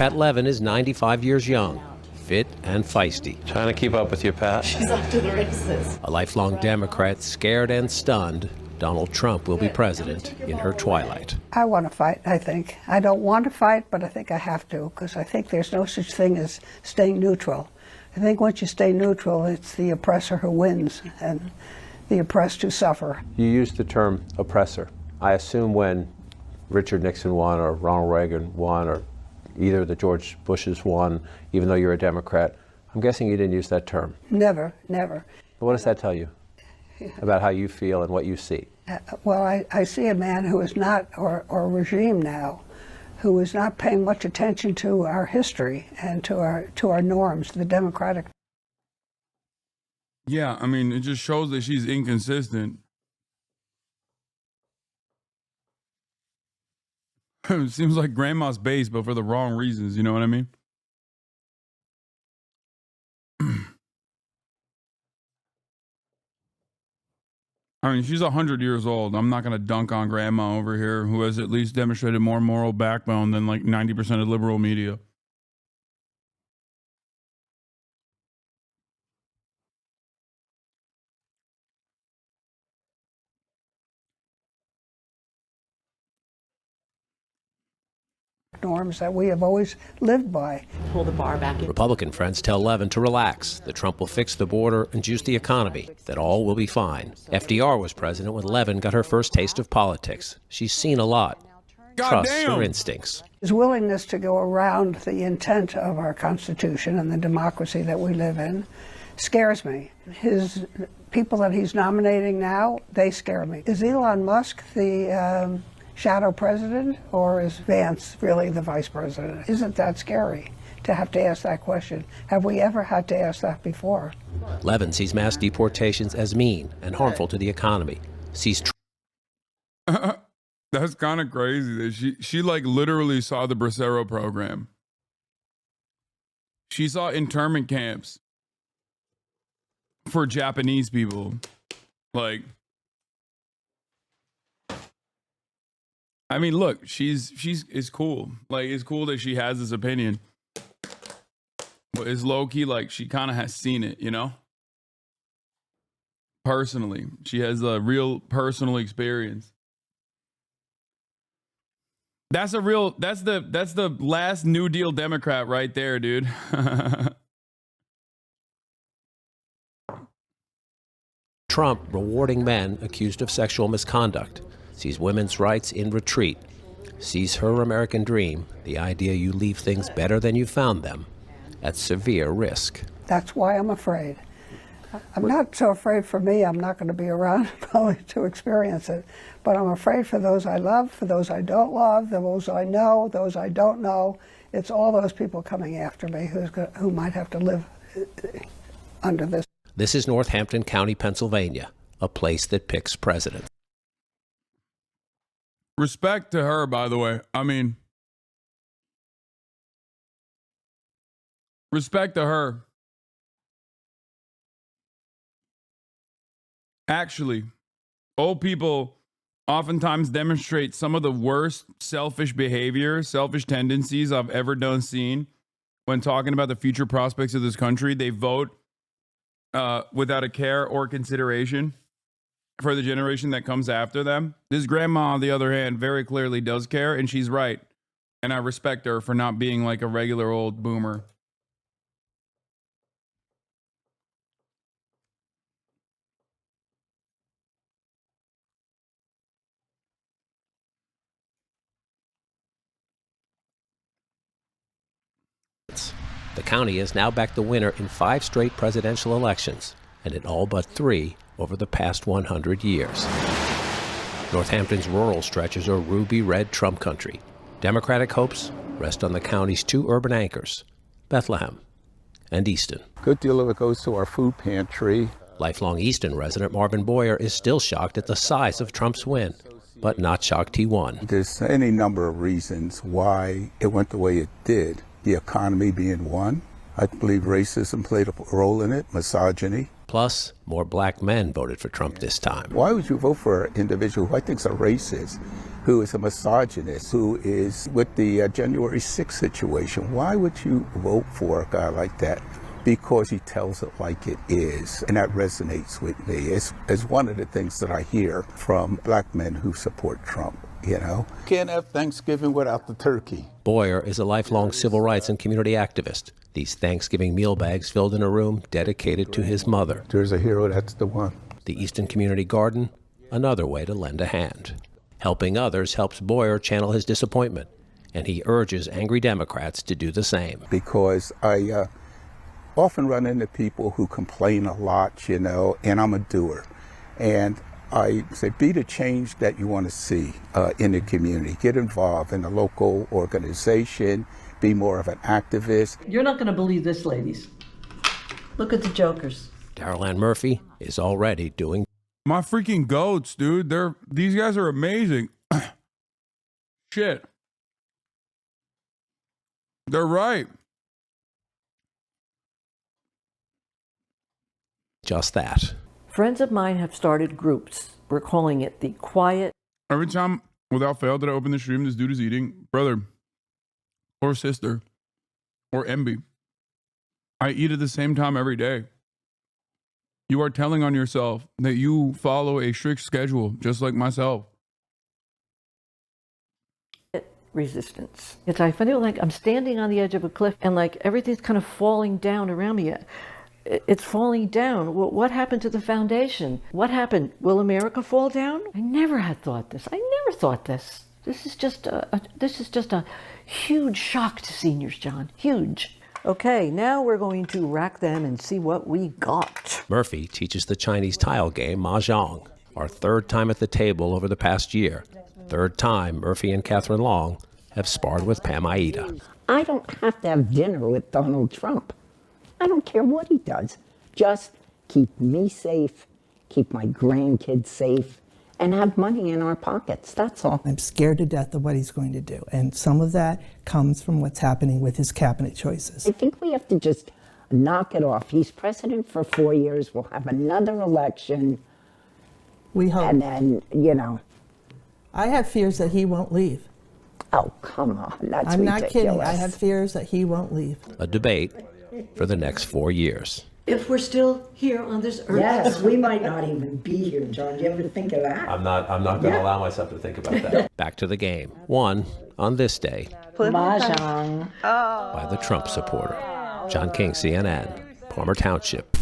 Pat Levin is 95 years young, fit and feisty. Trying to keep up with your Pat. She's off to the races. A lifelong Democrat, scared and stunned, Donald Trump will be president in her twilight. I want to fight, I think. I don't want to fight, but I think I have to, because I think there's no such thing as staying neutral. I think once you stay neutral, it's the oppressor who wins and the oppressed who suffer. You used the term oppressor. I assume when Richard Nixon won or Ronald Reagan won or either the George Bushes won, even though you're a Democrat, I'm guessing you didn't use that term. Never, never. But what does that tell you about how you feel and what you see? Well, I see a man who is not, or a regime now, who is not paying much attention to our history and to our norms, the democratic. Yeah, I mean, it just shows that she's inconsistent. It seems like grandma's base, but for the wrong reasons, you know what I mean? I mean, she's 100 years old. I'm not going to dunk on grandma over here, who has at least demonstrated more moral backbone than like 90% of liberal media. Norms that we have always lived by. Pull the bar back in. Republican friends tell Levin to relax, that Trump will fix the border and juice the economy, that all will be fine. FDR was president when Levin got her first taste of politics. She's seen a lot. Trusts her instincts. His willingness to go around the intent of our Constitution and the democracy that we live in scares me. His people that he's nominating now, they scare me. Is Elon Musk the shadow president, or is Vance really the vice president? Isn't that scary to have to ask that question? Have we ever had to ask that before? Levin sees mass deportations as mean and harmful to the economy. Sees That's kind of crazy that she like literally saw the Bracero program. She saw internment camps for Japanese people. Like, I mean, look, it's cool. Like, it's cool that she has this opinion. But it's low-key, like, she kind of has seen it, you know? Personally. She has a real personal experience. That's the last New Deal Democrat right there, dude. Trump rewarding men accused of sexual misconduct. Sees women's rights in retreat, sees her American dream, the idea you leave things better than you found them, at severe risk. That's why I'm afraid. I'm not so afraid for me. I'm not going to be around probably to experience it. But I'm afraid for those I love, for those I don't love, those I know, those I don't know. It's all those people coming after me who might have to live under this. This is Northampton County, Pennsylvania, a place that picks presidents. Respect to her, by the way. I mean, respect to her. Actually, old people oftentimes demonstrate some of the worst selfish behavior, selfish tendencies I've ever seen when talking about the future prospects of this country. They vote without a care or consideration for the generation that comes after them. This grandma, on the other hand, very clearly does care, and she's right. And I respect her for not being like a regular old boomer. The county has now backed the winner in 5 straight presidential elections, and in all but 3 over the past 100 years. Northampton's rural stretches are ruby red Trump country. Democratic hopes rest on the county's 2 urban anchors, Bethlehem and Easton. A good deal of it goes to our food pantry. Lifelong Easton resident Marvin Boyer is still shocked at the size of Trump's win, but not shocked he won. There's any number of reasons why it went the way it did. The economy being one. I believe racism played a role in it, misogyny. Plus, more black men voted for Trump this time. Why would you vote for an individual who I think is a racist, who is a misogynist, who is with the January 6th situation? Why would you vote for a guy like that? Because he tells it like it is. And that resonates with me. It's one of the things that I hear from black men who support Trump, you know? Can't have Thanksgiving without the turkey. Boyer is a lifelong civil rights and community activist. These Thanksgiving meal bags filled in a room dedicated to his mother. There's a hero, that's the one. The Easton Community Garden, another way to lend a hand. Helping others helps Boyer channel his disappointment, and he urges angry Democrats to do the same. Because I often run into people who complain a lot, you know, and I'm a doer. And I say, be the change that you want to see in the community. Get involved in a local organization. Be more of an activist. You're not going to believe this, ladies. Look at the jokers. Darrell Ann Murphy is already doing. My freaking goats, dude. These guys are amazing. Shit. They're right. Just that. Friends of mine have started groups. We're calling it the Quiet. Every time, without fail, that I open the stream, this dude is eating. Brother or sister or MB. I eat at the same time every day. You are telling on yourself that you follow a strict schedule, just like myself. Resistance. I feel like I'm standing on the edge of a cliff and like everything's kind of falling down around me. It's falling down. What happened to the foundation? What happened? Will America fall down? I never had thought this. I never thought this. This is just a huge shock to seniors, John. Huge. Okay, now we're going to rack them and see what we got. Murphy teaches the Chinese tile game Mahjong, our third time at the table over the past year. Third time Murphy and Catherine Long have sparred with Pam Aida. I don't have to have dinner with Donald Trump. I don't care what he does. Just keep me safe, keep my grandkids safe, and have money in our pockets. That's all. I'm scared to death of what he's going to do. And some of that comes from what's happening with his cabinet choices. I think we have to just knock it off. He's president for 4 years. We'll have another election. We hope. And then, you know. I have fears that he won't leave. Oh, come on. That's I'm ridiculous. not kidding. I have fears that he won't leave. A debate for the next 4 years. If we're still here on this earth. Yes, we might not even be here, John. Do you ever think of that? I'm not going to allow myself to think about that. Back to the game. Won on this day Mahjong. by the Trump supporter. John King, CNN, Palmer Township.